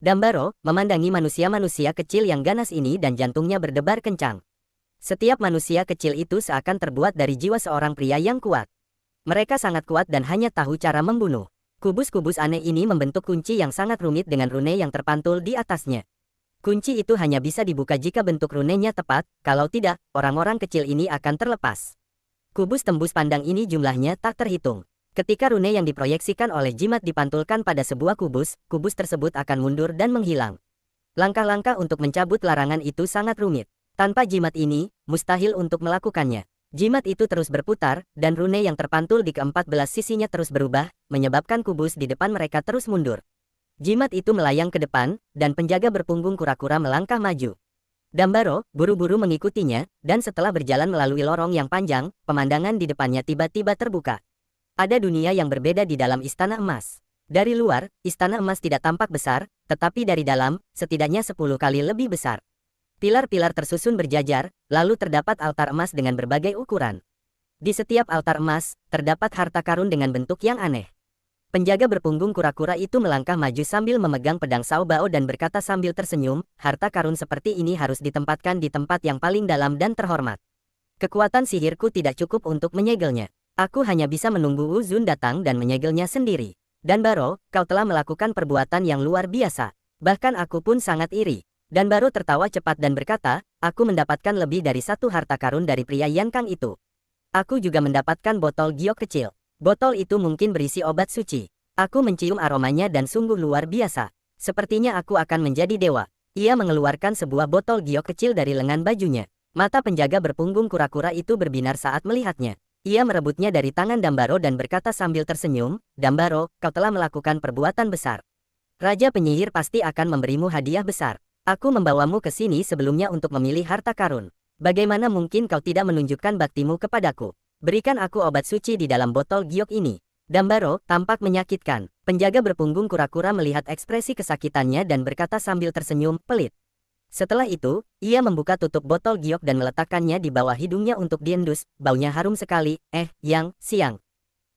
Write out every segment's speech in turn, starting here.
Dambaro memandangi manusia-manusia kecil yang ganas ini dan jantungnya berdebar kencang. Setiap manusia kecil itu seakan terbuat dari jiwa seorang pria yang kuat. Mereka sangat kuat dan hanya tahu cara membunuh. Kubus-kubus aneh ini membentuk kunci yang sangat rumit dengan rune yang terpantul di atasnya. Kunci itu hanya bisa dibuka jika bentuk runenya tepat, kalau tidak, orang-orang kecil ini akan terlepas. Kubus tembus pandang ini jumlahnya tak terhitung. Ketika rune yang diproyeksikan oleh jimat dipantulkan pada sebuah kubus, kubus tersebut akan mundur dan menghilang. Langkah-langkah untuk mencabut larangan itu sangat rumit. Tanpa jimat ini, mustahil untuk melakukannya. Jimat itu terus berputar, dan rune yang terpantul di ke-14 sisinya terus berubah, menyebabkan kubus di depan mereka terus mundur. Jimat itu melayang ke depan, dan penjaga berpunggung kura-kura melangkah maju. Dambaro buru-buru mengikutinya, dan setelah berjalan melalui lorong yang panjang, pemandangan di depannya tiba-tiba terbuka. Ada dunia yang berbeda di dalam Istana Emas. Dari luar, Istana Emas tidak tampak besar, tetapi dari dalam, setidaknya 10 kali lebih besar. Pilar-pilar tersusun berjajar, lalu terdapat altar emas dengan berbagai ukuran. Di setiap altar emas, terdapat harta karun dengan bentuk yang aneh. Penjaga berpunggung kura-kura itu melangkah maju sambil memegang pedang Sao Bao dan berkata sambil tersenyum, harta karun seperti ini harus ditempatkan di tempat yang paling dalam dan terhormat. Kekuatan sihirku tidak cukup untuk menyegelnya. Aku hanya bisa menunggu Wu Zun datang dan menyegelnya sendiri. Danbaro, kau telah melakukan perbuatan yang luar biasa. Bahkan aku pun sangat iri. Danbaro tertawa cepat dan berkata, aku mendapatkan lebih dari satu harta karun dari pria Yan Kang itu. Aku juga mendapatkan botol giok kecil. Botol itu mungkin berisi obat suci. Aku mencium aromanya dan sungguh luar biasa. Sepertinya aku akan menjadi dewa. Ia mengeluarkan sebuah botol giok kecil dari lengan bajunya. Mata penjaga berpunggung kura-kura itu berbinar saat melihatnya. Ia merebutnya dari tangan Dambaro dan berkata sambil tersenyum, Dambaro, kau telah melakukan perbuatan besar. Raja penyihir pasti akan memberimu hadiah besar. Aku membawamu ke sini sebelumnya untuk memilih harta karun. Bagaimana mungkin kau tidak menunjukkan baktimu kepadaku? Berikan aku obat suci di dalam botol giok ini. Dambaro tampak menyakitkan. Penjaga berpunggung kura-kura melihat ekspresi kesakitannya dan berkata sambil tersenyum, pelit. Setelah itu, ia membuka tutup botol giok dan meletakkannya di bawah hidungnya untuk diendus, baunya harum sekali, siang.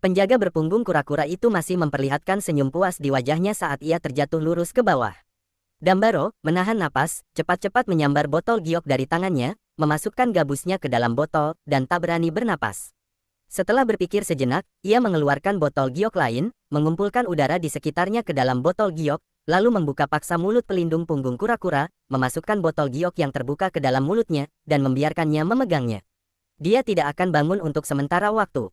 Penjaga berpunggung kura-kura itu masih memperlihatkan senyum puas di wajahnya saat ia terjatuh lurus ke bawah. Dambaro menahan napas, cepat-cepat menyambar botol giok dari tangannya, memasukkan gabusnya ke dalam botol, dan tak berani bernapas. Setelah berpikir sejenak, ia mengeluarkan botol giok lain, mengumpulkan udara di sekitarnya ke dalam botol giok, lalu membuka paksa mulut pelindung punggung kura-kura, memasukkan botol giok yang terbuka ke dalam mulutnya, dan membiarkannya memegangnya. Dia tidak akan bangun untuk sementara waktu.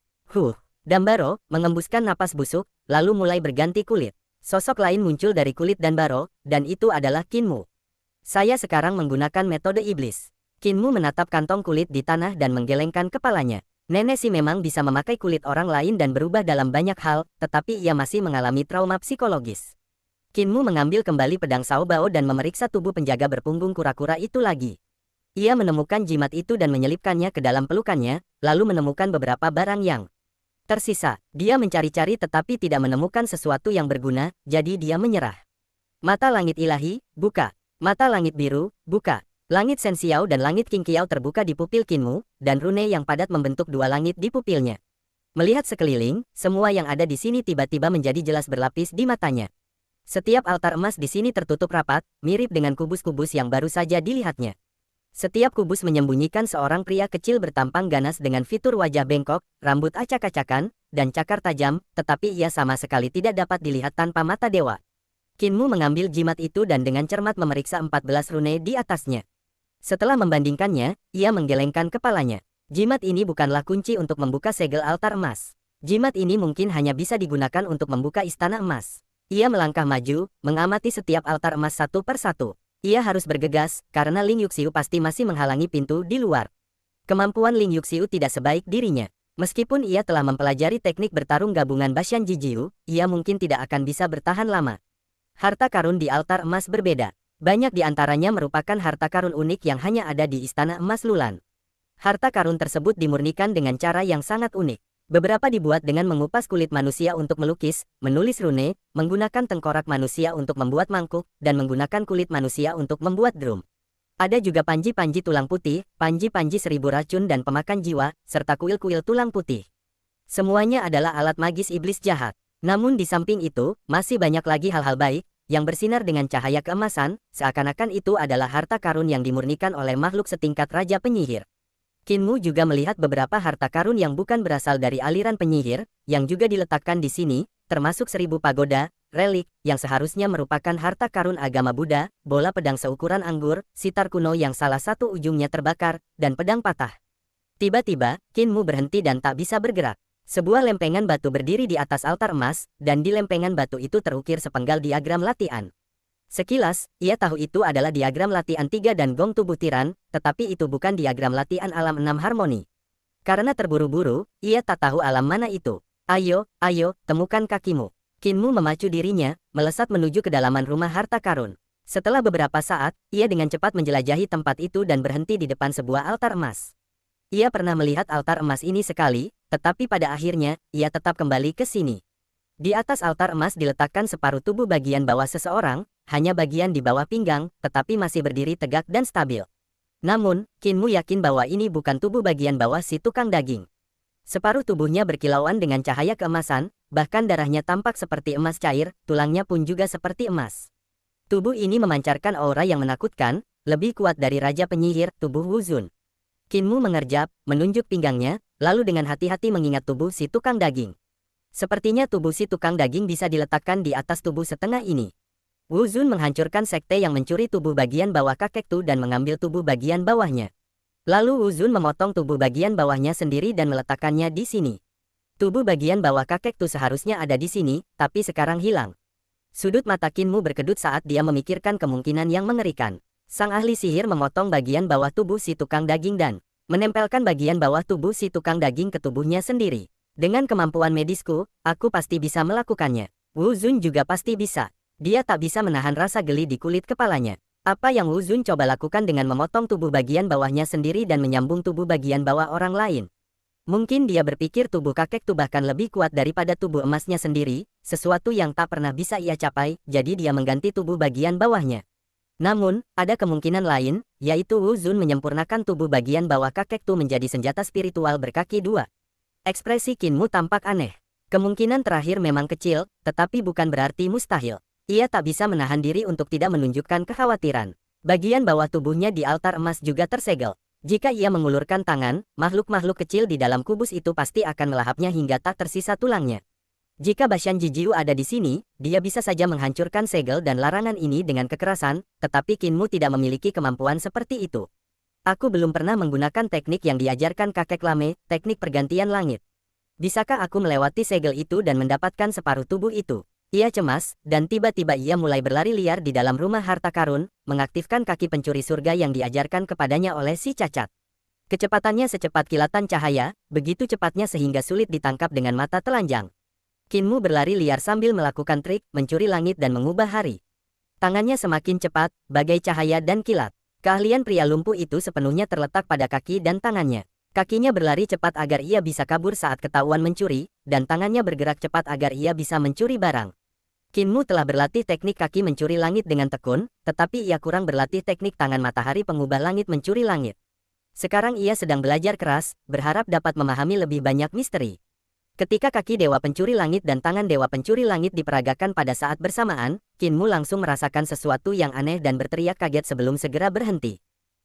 Dambaro mengembuskan napas busuk, lalu mulai berganti kulit. Sosok lain muncul dari kulit Dambaro, dan itu adalah Kinmu. Saya sekarang menggunakan metode iblis. Kinmu menatap kantong kulit di tanah dan menggelengkan kepalanya. Nenek si memang bisa memakai kulit orang lain dan berubah dalam banyak hal, tetapi ia masih mengalami trauma psikologis. Kinmu mengambil kembali pedang Sao Bao dan memeriksa tubuh penjaga berpunggung kura-kura itu lagi. Ia menemukan jimat itu dan menyelipkannya ke dalam pelukannya, lalu menemukan beberapa barang yang tersisa. Dia mencari-cari tetapi tidak menemukan sesuatu yang berguna, jadi dia menyerah. Mata langit ilahi, buka. Mata langit biru, buka. Langit Sensiao dan langit Qingqiao terbuka di pupil Kinmu, dan rune yang padat membentuk dua langit di pupilnya. Melihat sekeliling, semua yang ada di sini tiba-tiba menjadi jelas berlapis di matanya. Setiap altar emas di sini tertutup rapat, mirip dengan kubus-kubus yang baru saja dilihatnya. Setiap kubus menyembunyikan seorang pria kecil bertampang ganas dengan fitur wajah bengkok, rambut acak-acakan, dan cakar tajam, tetapi ia sama sekali tidak dapat dilihat tanpa mata dewa. Kinmu mengambil jimat itu dan dengan cermat memeriksa 14 rune di atasnya. Setelah membandingkannya, ia menggelengkan kepalanya. Jimat ini bukanlah kunci untuk membuka segel altar emas. Jimat ini mungkin hanya bisa digunakan untuk membuka istana emas. Ia melangkah maju, mengamati setiap altar emas satu per satu. Ia harus bergegas, karena Ling Yuxiu pasti masih menghalangi pintu di luar. Kemampuan Ling Yuxiu tidak sebaik dirinya. Meskipun ia telah mempelajari teknik bertarung gabungan Bashan Jijiu, ia mungkin tidak akan bisa bertahan lama. Harta karun di altar emas berbeda. Banyak di antaranya merupakan harta karun unik yang hanya ada di Istana Emas Lulan. Harta karun tersebut dimurnikan dengan cara yang sangat unik. Beberapa dibuat dengan mengupas kulit manusia untuk melukis, menulis rune, menggunakan tengkorak manusia untuk membuat mangkuk, dan menggunakan kulit manusia untuk membuat drum. Ada juga panji-panji tulang putih, panji-panji 1000 racun dan pemakan jiwa, serta kuil-kuil tulang putih. Semuanya adalah alat magis iblis jahat. Namun di samping itu, masih banyak lagi hal-hal baik, yang bersinar dengan cahaya keemasan, seakan-akan itu adalah harta karun yang dimurnikan oleh makhluk setingkat Raja Penyihir. Qin Mu juga melihat beberapa harta karun yang bukan berasal dari aliran penyihir, yang juga diletakkan di sini, termasuk 1000 pagoda, relik, yang seharusnya merupakan harta karun agama Buddha, bola pedang seukuran anggur, sitar kuno yang salah satu ujungnya terbakar, dan pedang patah. Tiba-tiba, Qin Mu berhenti dan tak bisa bergerak. Sebuah lempengan batu berdiri di atas altar emas, dan di lempengan batu itu terukir sepenggal diagram latihan. Sekilas, ia tahu itu adalah diagram latihan 3 dan gong tubuh tiran, tetapi itu bukan diagram latihan alam 6 harmoni. Karena terburu-buru, ia tak tahu alam mana itu. Ayo, ayo, temukan kakimu. Qin Mu memacu dirinya, melesat menuju kedalaman rumah harta karun. Setelah beberapa saat, ia dengan cepat menjelajahi tempat itu dan berhenti di depan sebuah altar emas. Ia pernah melihat altar emas ini sekali, tetapi pada akhirnya, ia tetap kembali ke sini. Di atas altar emas diletakkan separuh tubuh bagian bawah seseorang, hanya bagian di bawah pinggang, tetapi masih berdiri tegak dan stabil. Namun, Qin Mu yakin bahwa ini bukan tubuh bagian bawah si tukang daging. Separuh tubuhnya berkilauan dengan cahaya keemasan, bahkan darahnya tampak seperti emas cair, tulangnya pun juga seperti emas. Tubuh ini memancarkan aura yang menakutkan, lebih kuat dari Raja Penyihir, tubuh Wu Zun. Qin Mu mengerjap, menunjuk pinggangnya, lalu dengan hati-hati mengingat tubuh si tukang daging. Sepertinya tubuh si tukang daging bisa diletakkan di atas tubuh setengah ini. Wu Zun menghancurkan sekte yang mencuri tubuh bagian bawah kakek Tu dan mengambil tubuh bagian bawahnya. Lalu Wu Zun memotong tubuh bagian bawahnya sendiri dan meletakkannya di sini. Tubuh bagian bawah kakek Tu seharusnya ada di sini, tapi sekarang hilang. Sudut mata Qin Mu berkedut saat dia memikirkan kemungkinan yang mengerikan. Sang ahli sihir memotong bagian bawah tubuh si tukang daging dan menempelkan bagian bawah tubuh si tukang daging ke tubuhnya sendiri. Dengan kemampuan medisku, aku pasti bisa melakukannya. Wu Zun juga pasti bisa. Dia tak bisa menahan rasa geli di kulit kepalanya. Apa yang Wu Zun coba lakukan dengan memotong tubuh bagian bawahnya sendiri dan menyambung tubuh bagian bawah orang lain? Mungkin dia berpikir tubuh kakek Tu bahkan lebih kuat daripada tubuh emasnya sendiri, sesuatu yang tak pernah bisa ia capai, jadi dia mengganti tubuh bagian bawahnya. Namun, ada kemungkinan lain, yaitu Wu Zun menyempurnakan tubuh bagian bawah kakek Tu menjadi senjata spiritual berkaki 2. Ekspresi Qin Mu tampak aneh. Kemungkinan terakhir memang kecil, tetapi bukan berarti mustahil. Ia tak bisa menahan diri untuk tidak menunjukkan kekhawatiran. Bagian bawah tubuhnya di altar emas juga tersegel. Jika ia mengulurkan tangan, makhluk-makhluk kecil di dalam kubus itu pasti akan melahapnya hingga tak tersisa tulangnya. Jika Bashan Jijiu ada di sini, dia bisa saja menghancurkan segel dan larangan ini dengan kekerasan, tetapi Qin Mu tidak memiliki kemampuan seperti itu. Aku belum pernah menggunakan teknik yang diajarkan kakek Lame, teknik pergantian langit. Bisakah aku melewati segel itu dan mendapatkan separuh tubuh itu? Ia cemas, dan tiba-tiba ia mulai berlari liar di dalam rumah harta karun, mengaktifkan kaki pencuri surga yang diajarkan kepadanya oleh si cacat. Kecepatannya secepat kilatan cahaya, begitu cepatnya sehingga sulit ditangkap dengan mata telanjang. Qin Mu berlari liar sambil melakukan trik, mencuri langit dan mengubah hari. Tangannya semakin cepat, bagai cahaya dan kilat. Keahlian pria lumpuh itu sepenuhnya terletak pada kaki dan tangannya. Kakinya berlari cepat agar ia bisa kabur saat ketahuan mencuri, dan tangannya bergerak cepat agar ia bisa mencuri barang. Qin Mu telah berlatih teknik kaki mencuri langit dengan tekun, tetapi ia kurang berlatih teknik tangan matahari pengubah langit mencuri langit. Sekarang ia sedang belajar keras, berharap dapat memahami lebih banyak misteri. Ketika kaki Dewa Pencuri Langit dan tangan Dewa Pencuri Langit diperagakan pada saat bersamaan, Qin Mu langsung merasakan sesuatu yang aneh dan berteriak kaget sebelum segera berhenti.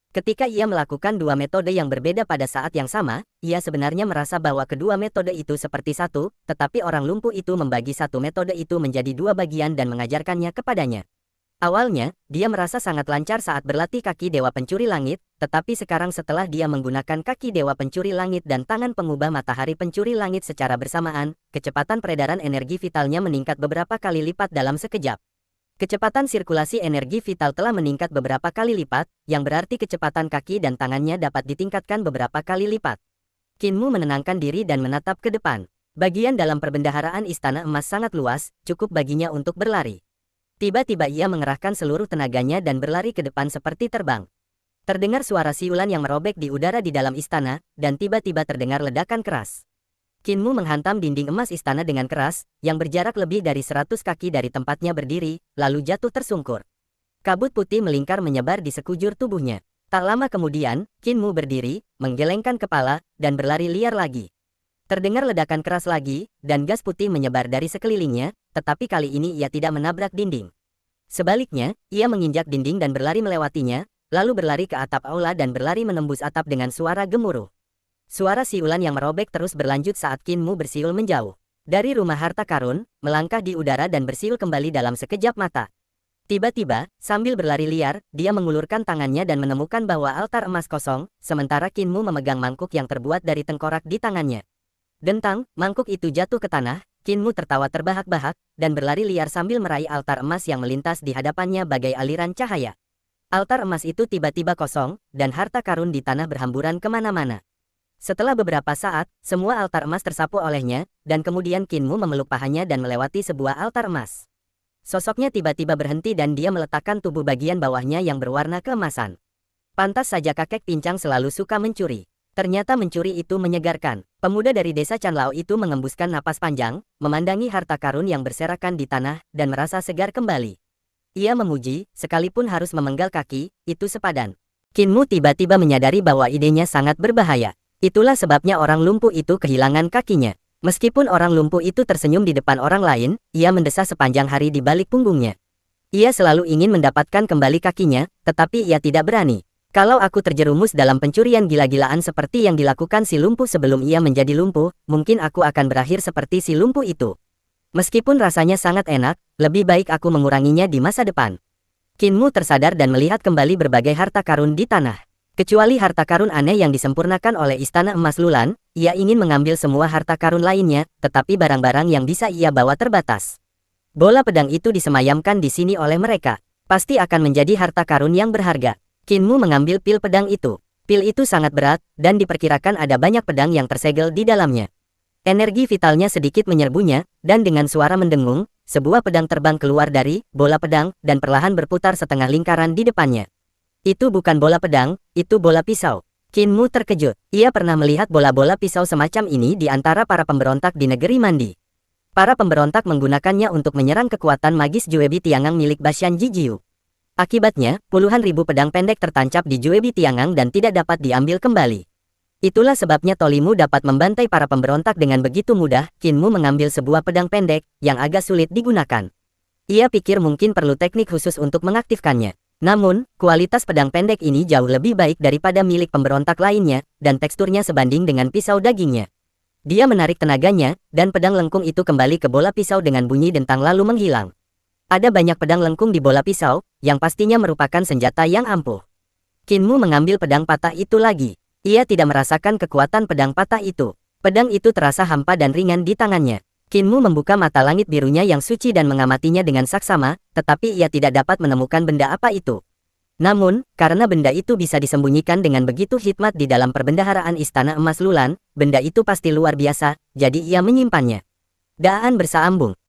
Ketika ia melakukan dua metode yang berbeda pada saat yang sama, ia sebenarnya merasa bahwa kedua metode itu seperti satu, tetapi orang lumpuh itu membagi satu metode itu menjadi dua bagian dan mengajarkannya kepadanya. Awalnya, dia merasa sangat lancar saat berlatih kaki Dewa Pencuri Langit, tetapi sekarang setelah dia menggunakan kaki Dewa Pencuri Langit dan tangan pengubah matahari pencuri langit secara bersamaan, kecepatan peredaran energi vitalnya meningkat beberapa kali lipat dalam sekejap. Kecepatan sirkulasi energi vital telah meningkat beberapa kali lipat, yang berarti kecepatan kaki dan tangannya dapat ditingkatkan beberapa kali lipat. Qin Mu menenangkan diri dan menatap ke depan. Bagian dalam perbendaharaan Istana Emas sangat luas, cukup baginya untuk berlari. Tiba-tiba ia mengerahkan seluruh tenaganya dan berlari ke depan seperti terbang. Terdengar suara siulan yang merobek di udara di dalam istana, dan tiba-tiba terdengar ledakan keras. Qin Mu menghantam dinding emas istana dengan keras, yang berjarak lebih dari 100 kaki dari tempatnya berdiri, lalu jatuh tersungkur. Kabut putih melingkar menyebar di sekujur tubuhnya. Tak lama kemudian, Qin Mu berdiri, menggelengkan kepala, dan berlari liar lagi. Terdengar ledakan keras lagi, dan gas putih menyebar dari sekelilingnya, tetapi kali ini ia tidak menabrak dinding. Sebaliknya, ia menginjak dinding dan berlari melewatinya, lalu berlari ke atap aula dan berlari menembus atap dengan suara gemuruh. Suara siulan yang merobek terus berlanjut saat Qin Mu bersiul menjauh dari rumah harta karun, melangkah di udara dan bersiul kembali dalam sekejap mata. Tiba-tiba, sambil berlari liar, dia mengulurkan tangannya dan menemukan bahwa altar emas kosong, sementara Qin Mu memegang mangkuk yang terbuat dari tengkorak di tangannya. Dentang, mangkuk itu jatuh ke tanah, Qin Mu tertawa terbahak-bahak, dan berlari liar sambil meraih altar emas yang melintas di hadapannya bagai aliran cahaya. Altar emas itu tiba-tiba kosong, dan harta karun di tanah berhamburan kemana-mana. Setelah beberapa saat, semua altar emas tersapu olehnya, dan kemudian Qin Mu memeluk pahanya dan melewati sebuah altar emas. Sosoknya tiba-tiba berhenti dan dia meletakkan tubuh bagian bawahnya yang berwarna keemasan. Pantas saja kakek pincang selalu suka mencuri. Ternyata mencuri itu menyegarkan. Pemuda dari desa Chanlao itu mengembuskan napas panjang, memandangi harta karun yang berserakan di tanah, dan merasa segar kembali. Ia memuji, sekalipun harus memenggal kaki, itu sepadan. Qin Mu tiba-tiba menyadari bahwa idenya sangat berbahaya. Itulah sebabnya orang lumpuh itu kehilangan kakinya. Meskipun orang lumpuh itu tersenyum di depan orang lain, ia mendesah sepanjang hari di balik punggungnya. Ia selalu ingin mendapatkan kembali kakinya, tetapi ia tidak berani. Kalau aku terjerumus dalam pencurian gila-gilaan seperti yang dilakukan si lumpuh sebelum ia menjadi lumpuh, mungkin aku akan berakhir seperti si lumpuh itu. Meskipun rasanya sangat enak, lebih baik aku menguranginya di masa depan. Qin Mu tersadar dan melihat kembali berbagai harta karun di tanah. Kecuali harta karun aneh yang disempurnakan oleh Istana Emas Lulan, ia ingin mengambil semua harta karun lainnya, tetapi barang-barang yang bisa ia bawa terbatas. Bola pedang itu disemayamkan di sini oleh mereka. Pasti akan menjadi harta karun yang berharga. Qin Mu mengambil pil pedang itu. Pil itu sangat berat, dan diperkirakan ada banyak pedang yang tersegel di dalamnya. Energi vitalnya sedikit menyerbunya, dan dengan suara mendengung, sebuah pedang terbang keluar dari bola pedang, dan perlahan berputar setengah lingkaran di depannya. Itu bukan bola pedang, itu bola pisau. Qin Mu terkejut. Ia pernah melihat bola-bola pisau semacam ini di antara para pemberontak di negeri Mandi. Para pemberontak menggunakannya untuk menyerang kekuatan magis Juebi Tiangang milik Bashan Jijiu. Akibatnya, puluhan ribu pedang pendek tertancap di Juebi Tiangang dan tidak dapat diambil kembali. Itulah sebabnya Tolimu dapat membantai para pemberontak dengan begitu mudah. Qin Mu mengambil sebuah pedang pendek, yang agak sulit digunakan. Ia pikir mungkin perlu teknik khusus untuk mengaktifkannya. Namun, kualitas pedang pendek ini jauh lebih baik daripada milik pemberontak lainnya, dan teksturnya sebanding dengan pisau dagingnya. Dia menarik tenaganya, dan pedang lengkung itu kembali ke bola pisau dengan bunyi dentang lalu menghilang. Ada banyak pedang lengkung di bola pisau, yang pastinya merupakan senjata yang ampuh. Qin Mu mengambil pedang patah itu lagi. Ia tidak merasakan kekuatan pedang patah itu. Pedang itu terasa hampa dan ringan di tangannya. Qin Mu membuka mata langit birunya yang suci dan mengamatinya dengan saksama, tetapi ia tidak dapat menemukan benda apa itu. Namun, karena benda itu bisa disembunyikan dengan begitu hikmat di dalam perbendaharaan Istana Emas Lulan, benda itu pasti luar biasa, jadi ia menyimpannya. Daan bersaambung.